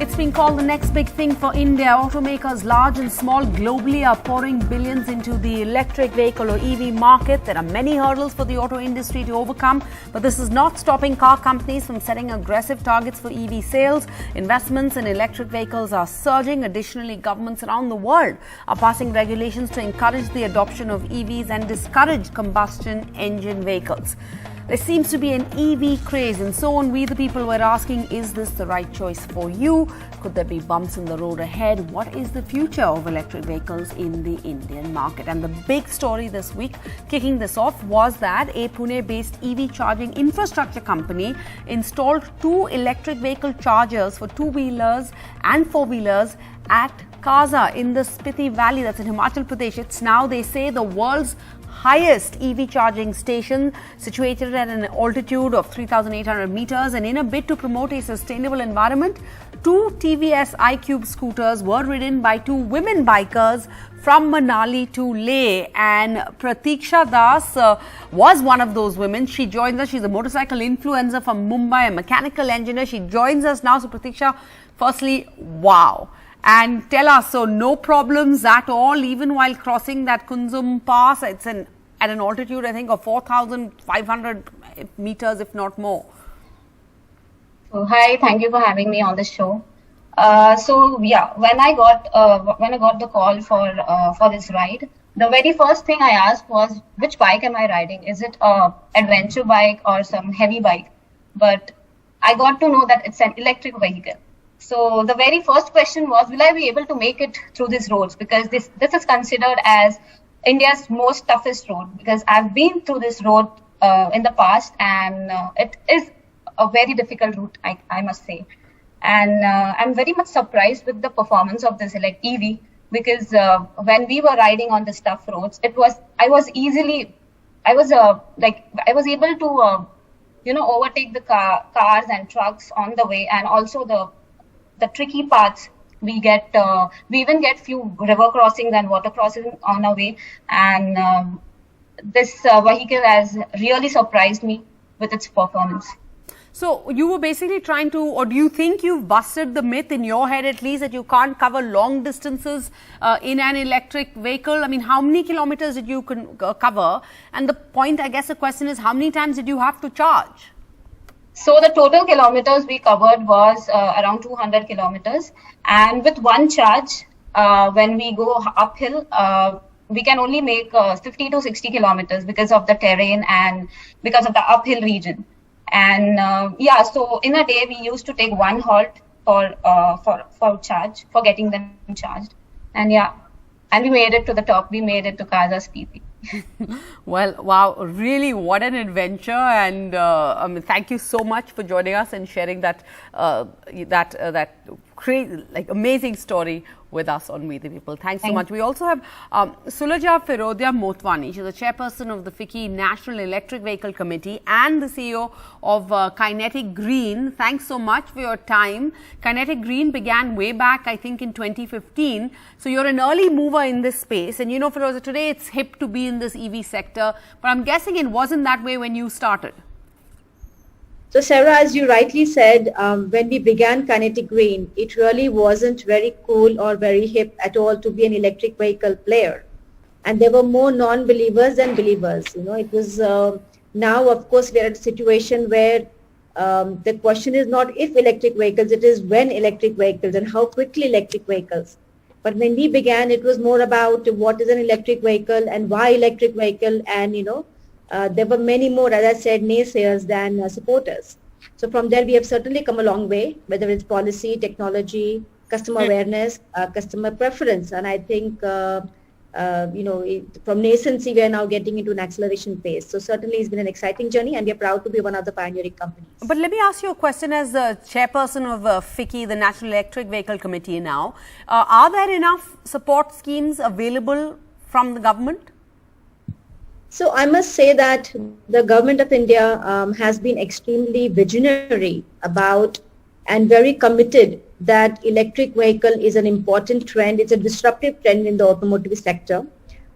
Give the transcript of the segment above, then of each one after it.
It's been called the next big thing for India. Automakers large and small globally are pouring billions into the electric vehicle or EV market. There are many hurdles for the auto industry to overcome, but this is not stopping car companies from setting aggressive targets for EV sales. Investments in electric vehicles are surging. Additionally, governments around the world are passing regulations to encourage the adoption of EVs and discourage combustion engine vehicles. There seems to be an EV craze, and so on we the people were asking, is this the right choice for you? Could there be bumps in the road ahead? What is the future of electric vehicles in the Indian market? And the big story this week, kicking this off, was that a Pune-based EV charging infrastructure company installed 2 electric vehicle chargers for 2-wheelers and 4-wheelers at Kaza in the Spiti Valley, that's in Himachal Pradesh. It's now, they say, the world's highest EV charging station, situated at an altitude of 3,800 meters, and in a bid to promote a sustainable environment, 2 TVS iQube scooters were ridden by 2 women bikers from Manali to Leh, and Pratiksha Das was one of those women. She joins us. She's a motorcycle influencer from Mumbai, a mechanical engineer. She joins us now. So Pratiksha, firstly, wow. And tell us, so no problems at all, even while crossing that Kunzum Pass. It's at an altitude, I think, of 4,500 meters, if not more. So, hi, thank you for having me on the show. When I got the call for this ride, the very first thing I asked was, which bike am I riding? Is it a adventure bike or some heavy bike? But I got to know that it's an electric vehicle. So the very first question was, will I be able to make it through these roads? Because this is considered as India's most toughest road, because I've been through this road in the past, and it is a very difficult route, I must say. And I'm very much surprised with the performance of this EV, because when we were riding on the tough roads, I was able to overtake the cars and trucks on the way, and also the tricky parts we even get few river crossings and water crossings on our way, and this vehicle has really surprised me with its performance. So you were basically trying to, or do you think you've busted the myth in your head at least, that you can't cover long distances in an electric vehicle? I mean, how many kilometers did you cover? And the question is, how many times did you have to charge? So the total kilometers we covered was around 200 kilometers, and with one charge, when we go uphill, we can only make 50 to 60 kilometers because of the terrain and because of the uphill region. And so in a day we used to take one halt for charge, for getting them charged, and we made it to the top. We made it to Kaza Spiti. Well, wow, really what an adventure, and thank you so much for joining us and sharing that crazy, amazing story with us on We the People. Thanks so much. We also have Sulaja Firodia Motwani. She's the chairperson of the FICCI National Electric Vehicle Committee and the CEO of Kinetic Green. Thanks so much for your time. Kinetic Green began way back, I think, in 2015. So you're an early mover in this space. And Firoza, today it's hip to be in this EV sector, but I'm guessing it wasn't that way when you started. So Sarah, as you rightly said, when we began Kinetic Green, it really wasn't very cool or very hip at all to be an electric vehicle player. And there were more non-believers than believers. It was now, of course, we're at a situation where the question is not if electric vehicles, it is when electric vehicles and how quickly electric vehicles. But when we began, it was more about what is an electric vehicle and why electric vehicle, and there were many more, as I said, naysayers than supporters. So from there, we have certainly come a long way, whether it's policy, technology, customer awareness, customer preference. And I think, from nascency, we are now getting into an acceleration phase. So certainly it's been an exciting journey, and we are proud to be one of the pioneering companies. But let me ask you a question as the chairperson of FICCI, the National Electric Vehicle Committee now. Are there enough support schemes available from the government? So I must say that the government of India has been extremely visionary about and very committed that electric vehicle is an important trend. It's a disruptive trend in the automotive sector.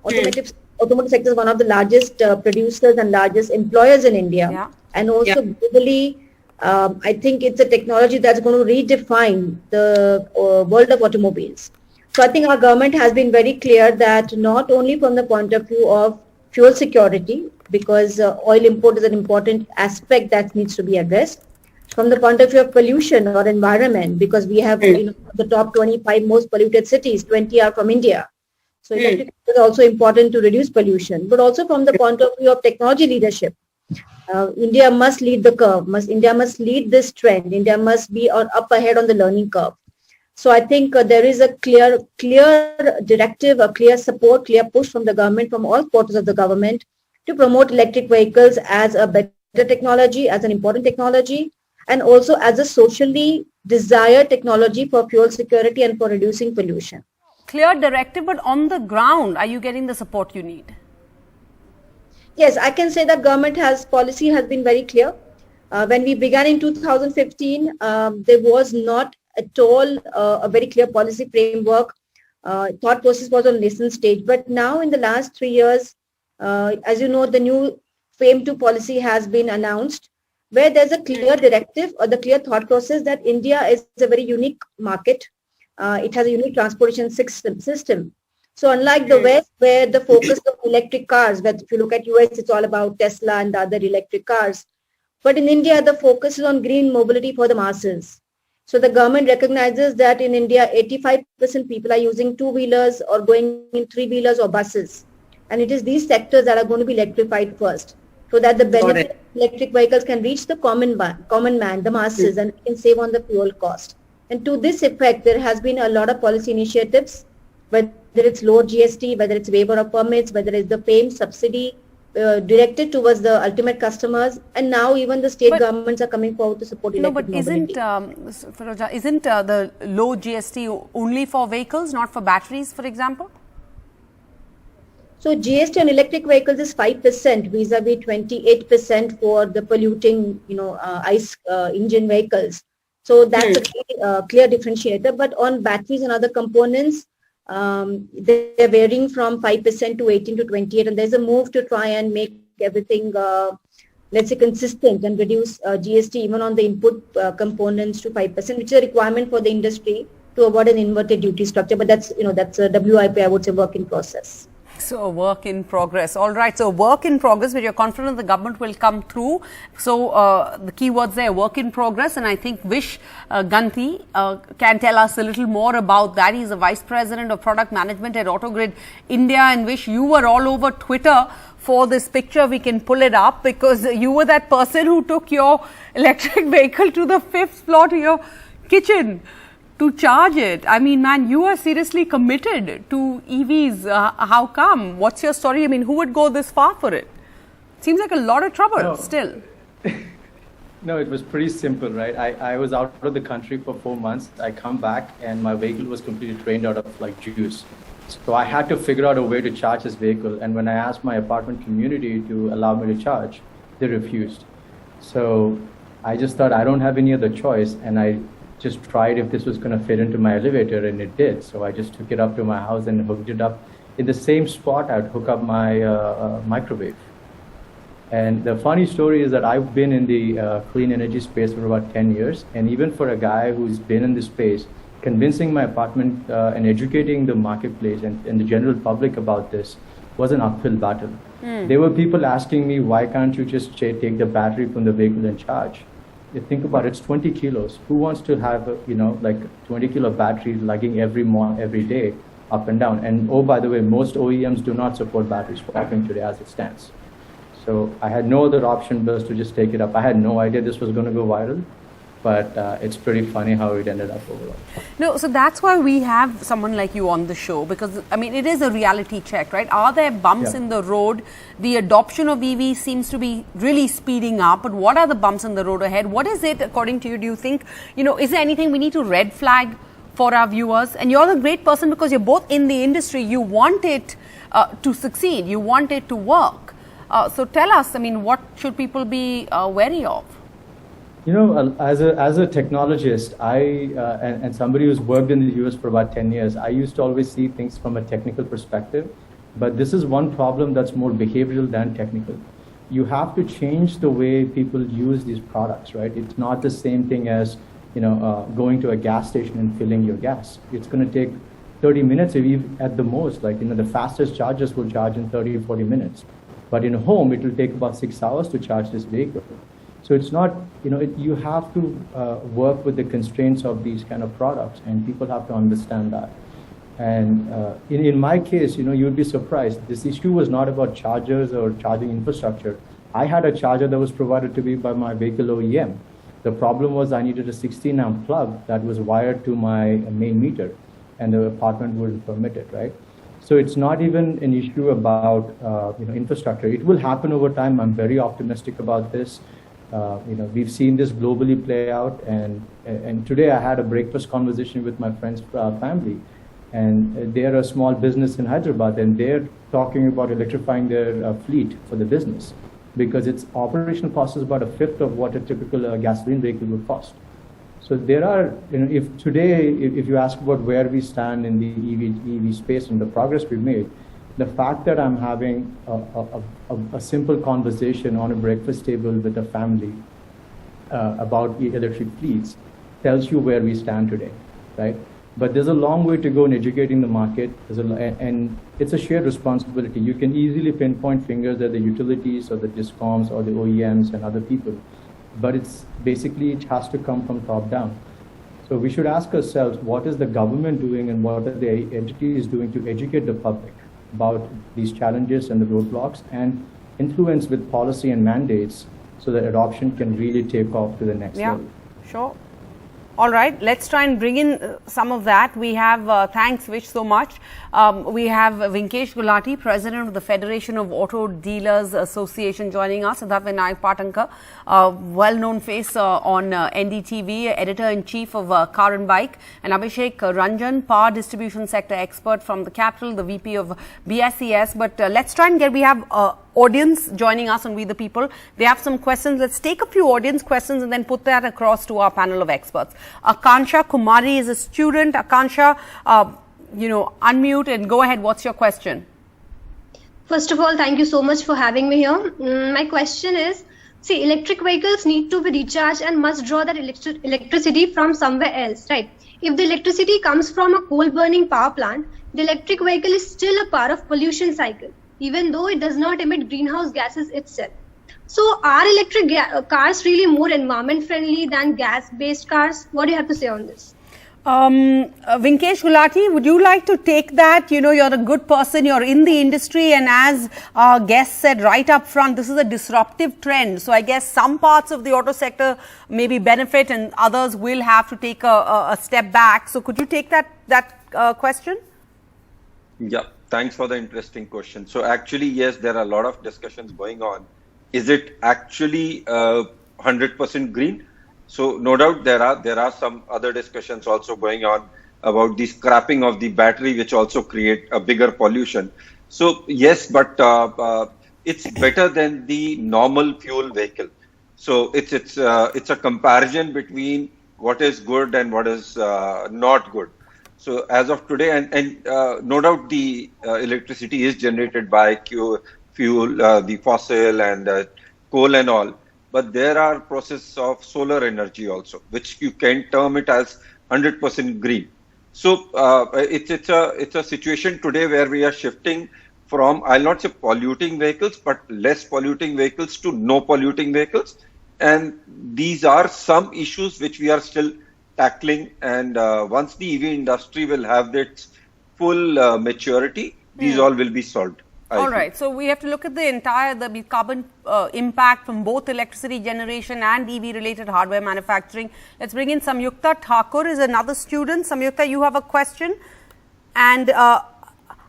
Automotive sector is one of the largest producers and largest employers in India, and also globally I think it's a technology that's going to redefine the world of automobiles. So I think our government has been very clear that not only from the point of view of fuel security, because oil import is an important aspect that needs to be addressed, from the point of view of pollution or environment, because we have the top 25 most polluted cities, 20 are from India. So electric is also important to reduce pollution, but also from the point of view of technology leadership. India must lead the curve. India must lead this trend. India must be up ahead on the learning curve. So I think there is a clear directive, a clear support, clear push from the government, from all quarters of the government, to promote electric vehicles as a better technology, as an important technology, and also as a socially desired technology for fuel security and for reducing pollution. Clear directive, but on the ground, are you getting the support you need? Yes, I can say that government policy has been very clear. When we began in 2015, there was not at all a very clear policy framework. Thought process was on nascent stage. But now in the last 3 years, as you know, the new FAME 2 policy has been announced, where there's a clear directive or the clear thought process that India is a very unique market. It has a unique transportation system. So unlike the West, where the focus of electric cars, but if you look at US, it's all about Tesla and the other electric cars. But in India, the focus is on green mobility for the masses. So the government recognizes that in India, 85% people are using two-wheelers or going in three-wheelers or buses. And it is these sectors that are going to be electrified first, so that the benefit of electric vehicles can reach the common man, the masses, and can save on the fuel cost. And to this effect, there has been a lot of policy initiatives, whether it's lower GST, whether it's waiver of permits, whether it's the FAME subsidy directed towards the ultimate customers, and now even the state governments are coming forward to support electric mobility. Isn't the low GST only for vehicles, not for batteries, for example? So GST on electric vehicles is 5% vis-a-vis 28% for the polluting, ICE engine vehicles. So that's a clear differentiator. But on batteries and other components, they're varying from 5% to 18 to 28, and there's a move to try and make everything, let's say, consistent and reduce GST even on the input components to 5%, which is a requirement for the industry to avoid an inverted duty structure. But that's a WIP, I would say, work in process. So a work in progress. All right. So work in progress, but you're confident the government will come through. So the key words there, work in progress. And I think Vish Ganti can tell us a little more about that. He's the Vice President of Product Management at Autogrid India. And Vish, you were all over Twitter for this picture. We can pull it up because you were that person who took your electric vehicle to the 5th floor to your kitchen to charge it. I mean, man, you are seriously committed to EVs. How come? What's your story? I mean, who would go this far for it? Seems like a lot of trouble still. No, it was pretty simple, right? I was out of the country for 4 months. I come back and my vehicle was completely drained out of like juice. So I had to figure out a way to charge this vehicle. And when I asked my apartment community to allow me to charge, they refused. So I just thought I don't have any other choice. And I just tried if this was going to fit into my elevator, and it did. So I just took it up to my house and hooked it up. In the same spot, I'd hook up my microwave. And the funny story is that I've been in the clean energy space for about 10 years. And even for a guy who's been in this space, convincing my apartment and educating the marketplace and the general public about this was an uphill battle. There were people asking me, why can't you just take the battery from the vehicle and charge? You think about it, it's 20 kilos. Who wants to have, like 20 kilo battery lugging every day up and down? And oh, by the way, most OEMs do not support battery swapping today as it stands. So I had no other option but to just take it up. I had no idea this was going to go viral, but it's pretty funny how it ended up overall. No, so that's why we have someone like you on the show, because I mean, it is a reality check, right? Are there bumps in the road? The adoption of EV seems to be really speeding up, but what are the bumps in the road ahead? What is it, according to you, do you think, is there anything we need to red flag for our viewers? And you're the great person because you're both in the industry. You want it to succeed. You want it to work. So tell us, I mean, what should people be wary of? As a technologist, and somebody who's worked in the US for about 10 years, I used to always see things from a technical perspective. But this is one problem that's more behavioral than technical. you have to change the way people use these products, right? It's not the same thing as, going to a gas station and filling your gas. It's going to take 30 minutes at the most. Like, the fastest chargers will charge in 30 or 40 minutes. But in a home, it will take about 6 hours to charge this vehicle. So it's not, you have to work with the constraints of these kind of products, and people have to understand that. And in my case, you'd be surprised. This issue was not about chargers or charging infrastructure. I had a charger that was provided to me by my vehicle OEM. The problem was I needed a 16 amp plug that was wired to my main meter, and the apartment wouldn't permit it, right? So it's not even an issue about infrastructure. It will happen over time. I'm very optimistic about this. We've seen this globally play out, and today I had a breakfast conversation with my friend's family, and they're a small business in Hyderabad, and they're talking about electrifying their fleet for the business, because its operational cost is about a fifth of what a typical gasoline vehicle would cost. So there are, if you ask about where we stand in the EV space and the progress we've made, the fact that I'm having a simple conversation on a breakfast table with a family about electric fleets tells you where we stand today, right? But there's a long way to go in educating the market, and it's a shared responsibility. You can easily pinpoint fingers at the utilities or the discoms or the OEMs and other people, but it's basically, it has to come from top down. So we should ask ourselves, what is the government doing and what are the entities doing to educate the public about these challenges and the roadblocks, and influence with policy and mandates so that adoption can really take off to the next level. Sure. All right, let's try and bring in some of that. We have, thanks Vish so much. We have Vinkesh Gulati, President of the Federation of Auto Dealers Association, joining us. Siddharth Vinayak Patanka, well-known face on NDTV, Editor-in-Chief of Car and Bike, and Abhishek Ranjan, Power Distribution Sector Expert from the Capital, the VP of BSES. But let's try and we have audience joining us on We the People. They have some questions. Let's take a few audience questions and then put that across to our panel of experts. Akansha Kumari is a student. Akansha, unmute and go ahead. What's your question? First of all, thank you so much for having me here. My question is, see, electric vehicles need to be recharged and must draw that electricity from somewhere else, right? If the electricity comes from a coal burning power plant, the electric vehicle is still a part of pollution cycle, even though it does not emit greenhouse gases itself. So are electric cars really more environment friendly than gas-based cars? What do you have to say on this? Vinkesh Gulati, would you like to take that? You're a good person, you're in the industry, and as our guest said right up front, this is a disruptive trend. So I guess some parts of the auto sector maybe benefit and others will have to take a step back. So could you take that question? Yeah. Thanks for the interesting question. So actually, yes, there are a lot of discussions going on. Is it actually 100% green? So no doubt there are some other discussions also going on about the scrapping of the battery, which also create a bigger pollution. So yes, but it's better than the normal fuel vehicle. So it's a comparison between what is good and what is not good. So as of today, and no doubt the electricity is generated by fuel, the fossil and coal and all, but there are processes of solar energy also, which you can term it as 100% green. So it's a situation today where we are shifting from, I'll not say polluting vehicles, but less polluting vehicles to no polluting vehicles. And these are some issues which we are still tackling, and once the EV industry will have its full maturity, these all will be solved. All right, so we have to look at the carbon impact from both electricity generation and EV related hardware manufacturing. Let's bring in Samyukta Thakur, is another student. Samyukta, you have a question, and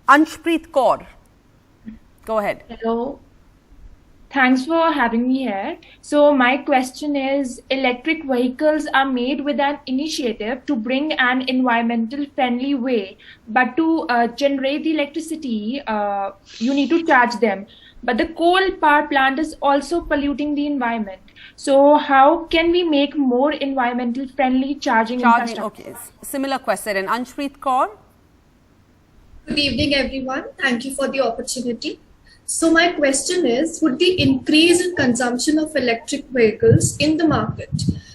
Anshpreet Kaur, go ahead. Hello. Thanks for having me here. So my question is, electric vehicles are made with an initiative to bring an environmental friendly way, but to generate the electricity, you need to charge them. But the coal power plant is also polluting the environment. So how can we make more environmental friendly charging infrastructure? Okay, similar question. And Anshpreet Kaur? Good evening, everyone. Thank you for the opportunity. So my question is, would the increase in consumption of electric vehicles in the market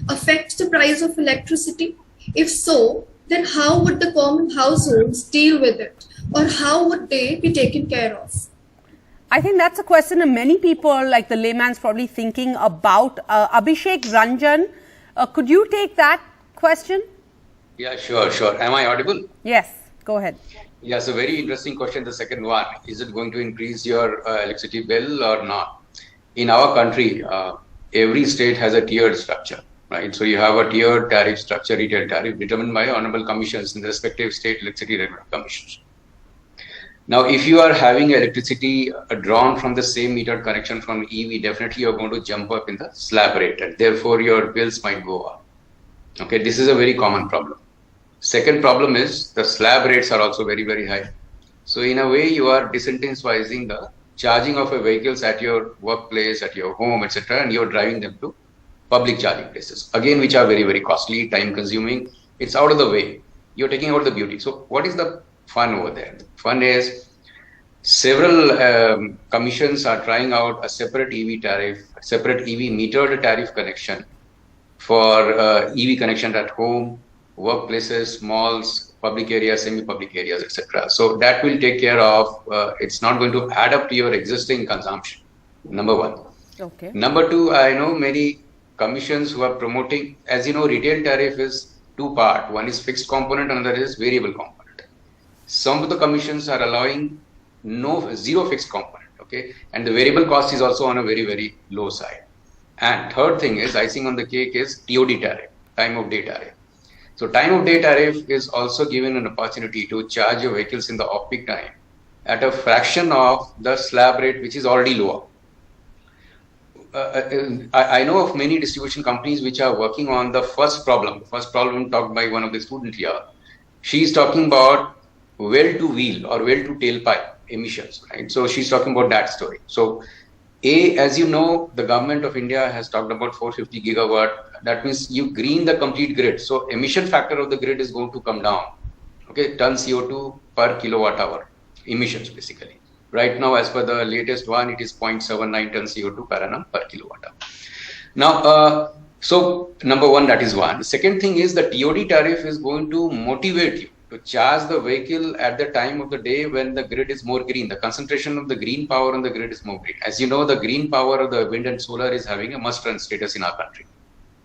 affect the price of electricity? If so, then how would the common households deal with it? Or how would they be taken care of? I think that's a question that many people, like the layman's, probably thinking about. Abhishek Ranjan, could you take that question? Yeah, sure. Am I audible? Yes, go ahead. Yeah, so very interesting question. The second one, is it going to increase your electricity bill or not? In our country, every state has a tiered structure, right? So you have a tiered tariff structure, retail tariff, determined by honorable commissions in the respective state electricity regulatory commissions. Now, if you are having electricity drawn from the same metered connection from EV, definitely you're going to jump up in the slab rate, and therefore your bills might go up. Okay, this is a very common problem. Second problem is the slab rates are also very, very high. So in a way, you are disincentivizing the charging of a vehicles at your workplace, at your home, etc., and you're driving them to public charging places, again, which are very, very costly, time consuming. It's out of the way. You're taking out the beauty. So what is the fun over there? The fun is several commissions are trying out a separate EV tariff, separate EV metered tariff connection for EV connection at home, workplaces, malls, public areas, semi-public areas, etc. So that will take care of, it's not going to add up to your existing consumption, number one. Okay. Number two, I know many commissions who are promoting, as you know, retail tariff is two-part. One is fixed component, another is variable component. Some of the commissions are allowing zero fixed component, okay? And the variable cost is also on a very, very low side. And third thing is, icing on the cake is TOD tariff, time of day tariff. So time of day tariff is also given an opportunity to charge your vehicles in the off-peak time at a fraction of the slab rate, which is already lower. I know of many distribution companies which are working on the first problem talked by one of the students here. She's talking about well-to-wheel or well-to-tailpipe emissions, right? So she's talking about that story. So as you know, the government of India has talked about 450 gigawatt. That means you green the complete grid. So emission factor of the grid is going to come down. Okay, ton CO2 per kilowatt hour emissions basically. Right now, as per the latest one, it is 0.79 ton CO2 per annum per kilowatt hour. Now, so number one, that is one. The second thing is the TOD tariff is going to motivate you to charge the vehicle at the time of the day when the grid is more green. The concentration of the green power on the grid is more green. As you know, the green power of the wind and solar is having a must-run status in our country.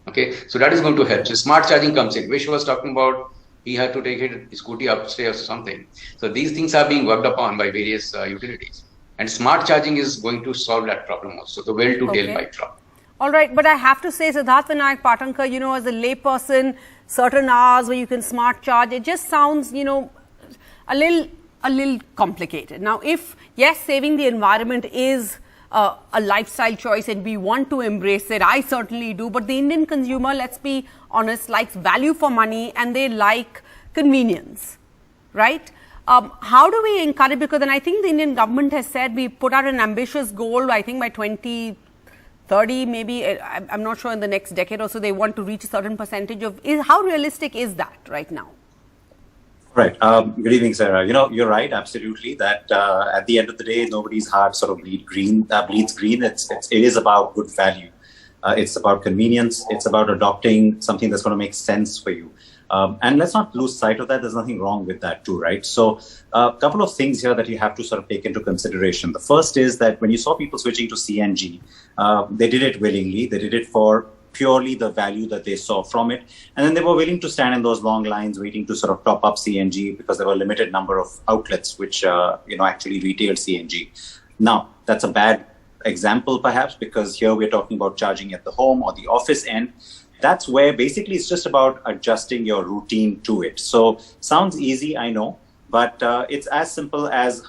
Okay, so that is going to help. So smart charging comes in. Vish was talking about he had to take his scooty upstairs or something. So these things are being worked upon by various utilities. And smart charging is going to solve that problem also, the well-to-tailpipe problem. All right, but I have to say, Siddharth Vinayak Patankar, you know, as a layperson, certain hours where you can smart charge, it just sounds, you know, a little complicated. Now, if, yes, saving the environment is a lifestyle choice and we want to embrace it, I certainly do, but the Indian consumer, let's be honest, likes value for money and they like convenience, right? How do we encourage, because then I think the Indian government has said we put out an ambitious goal, I think by 2030, maybe, I'm not sure, in the next decade or so, they want to reach a certain percentage of, how realistic is that right now? Right. Good evening, Sarah. You know, you're right, absolutely, that at the end of the day, nobody's heart sort of bleeds green. It is about good value. It's about convenience. It's about adopting something that's going to make sense for you. And let's not lose sight of that. There's nothing wrong with that too, right? So a couple of things here that you have to sort of take into consideration. The first is that when you saw people switching to CNG, they did it willingly. They did it for purely the value that they saw from it. And then they were willing to stand in those long lines waiting to sort of top up CNG because there were a limited number of outlets which, actually retailed CNG. Now, that's a bad example perhaps because here we're talking about charging at the home or the office end. That's where basically it's just about adjusting your routine to it. So sounds easy, I know, but it's as simple as,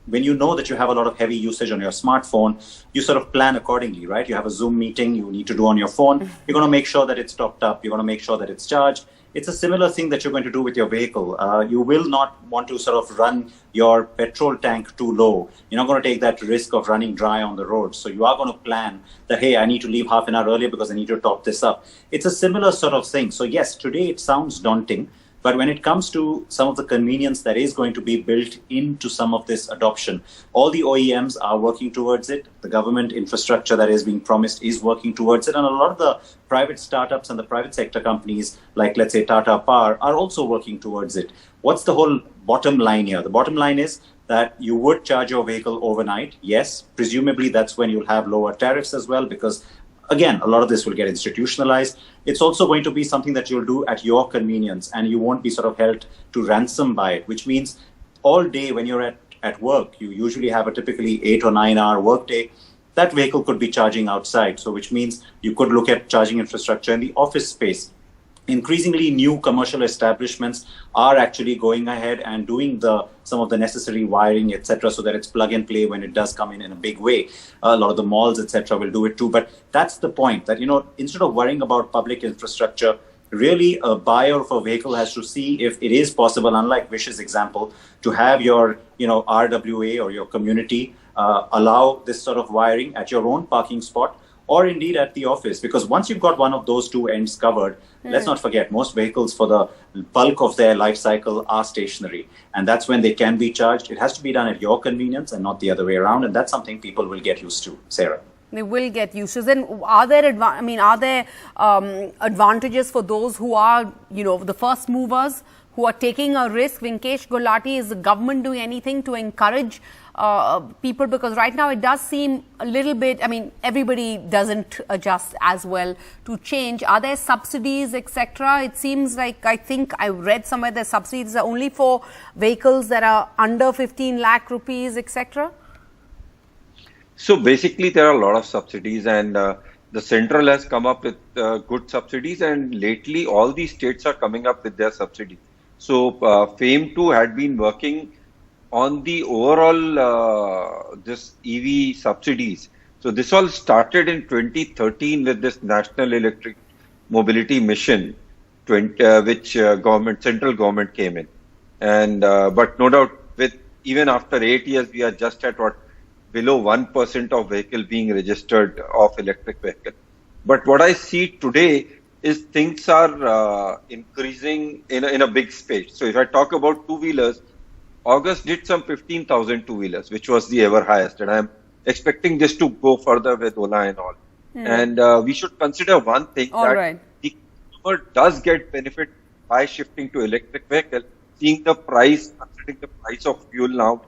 when you know that you have a lot of heavy usage on your smartphone, you sort of plan accordingly, right? You have a Zoom meeting you need to do on your phone. You're going to make sure that it's topped up. You're going to make sure that it's charged. It's a similar thing that you're going to do with your vehicle. You will not want to sort of run your petrol tank too low. You're not going to take that risk of running dry on the road. So you are going to plan that, hey, I need to leave half an hour earlier because I need to top this up. It's a similar sort of thing. So yes, today it sounds daunting. But when it comes to some of the convenience that is going to be built into some of this adoption, all the OEMs are working towards it. The government infrastructure that is being promised is working towards it. And a lot of the private startups and the private sector companies, like let's say Tata Power, are also working towards it. What's the whole bottom line here? The bottom line is that you would charge your vehicle overnight. Yes, presumably that's when you'll have lower tariffs as well, because again, a lot of this will get institutionalized. It's also going to be something that you'll do at your convenience, and you won't be sort of held to ransom by it, which means all day when you're at work, you usually have a typically 8 or 9 hour workday. That vehicle could be charging outside. So which means you could look at charging infrastructure in the office space. Increasingly, new commercial establishments are actually going ahead and doing some of the necessary wiring, etc., so that it's plug and play when it does come in a big way. A lot of the malls, etc., will do it too. But that's the point, that, instead of worrying about public infrastructure, really a buyer of a vehicle has to see if it is possible, unlike Vish's example, to have your, RWA or your community allow this sort of wiring at your own parking spot, or indeed at the office. Because once you've got one of those two ends covered, let's not forget, most vehicles for the bulk of their life cycle are stationary. And that's when they can be charged. It has to be done at your convenience and not the other way around. And that's something people will get used to, Sarah. They will get used to. Then are there advantages for those who are, the first movers, who are taking a risk? Vinkesh Gulati, is the government doing anything to encourage people? Because right now it does seem a little bit, everybody doesn't adjust as well to change. Are there subsidies, etc.? It seems like, I think I read somewhere the subsidies are only for vehicles that are under 15 lakh rupees, etc. So basically, there are a lot of subsidies, and the central has come up with good subsidies, and lately all these states are coming up with their subsidies. So FAME2 had been working on the overall this EV subsidies. So this all started in 2013 with this National Electric Mobility Mission, which central government came in. And but no doubt, even after 8 years, we are just at below 1% of vehicle being registered of electric vehicle. But what I see today is things are increasing in a big space. So if I talk about two-wheelers, August did some 15,000 two-wheelers, which was the ever highest. And I'm expecting this to go further with Ola and all. And we should consider one thing, the consumer does get benefit by shifting to electric vehicle, seeing the price, considering the price of fuel now.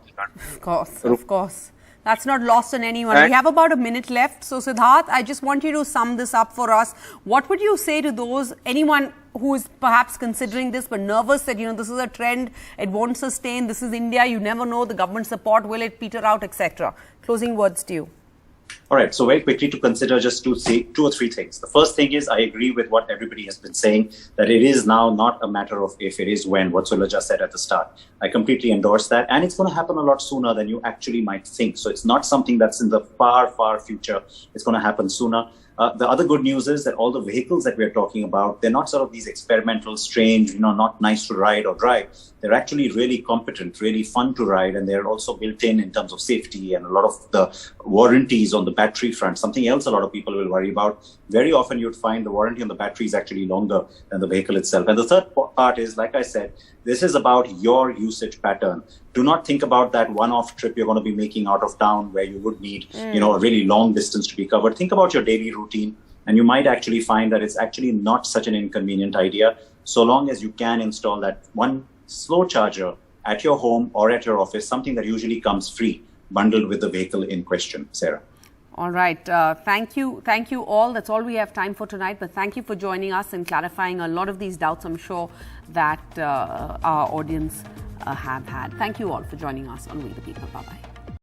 Of course. That's not lost on anyone. We have about a minute left. So Siddharth, I just want you to sum this up for us. What would you say to anyone who is perhaps considering this but nervous that, this is a trend, it won't sustain, this is India, you never know, the government support, will it peter out, etc. Closing words to you. All right, so very quickly to consider, just to say 2 or 3 things. The first thing is, I agree with what everybody has been saying, that it is now not a matter of if, it is when, what Sulabh just said at the start. I completely endorse that, and it's going to happen a lot sooner than you actually might think. So it's not something that's in the far, far future. It's going to happen sooner. The other good news is that all the vehicles that we're talking about, they're not sort of these experimental, strange, not nice to ride or drive. They're actually really competent, really fun to ride, and they're also built in terms of safety and a lot of the warranties on the battery front. Something else a lot of people will worry about. Very often you'd find the warranty on the battery is actually longer than the vehicle itself. And the third part is, like I said, this is about your usage pattern. Do not think about that one-off trip you're going to be making out of town where you would need, a really long distance to be covered. Think about your daily routine, and you might actually find that it's actually not such an inconvenient idea, so long as you can install that one slow charger at your home or at your office, something that usually comes free, bundled with the vehicle in question. Sarah. All right. Thank you. Thank you all. That's all we have time for tonight. But thank you for joining us and clarifying a lot of these doubts I'm sure that our audience have had. Thank you all for joining us on We the People. Bye-bye.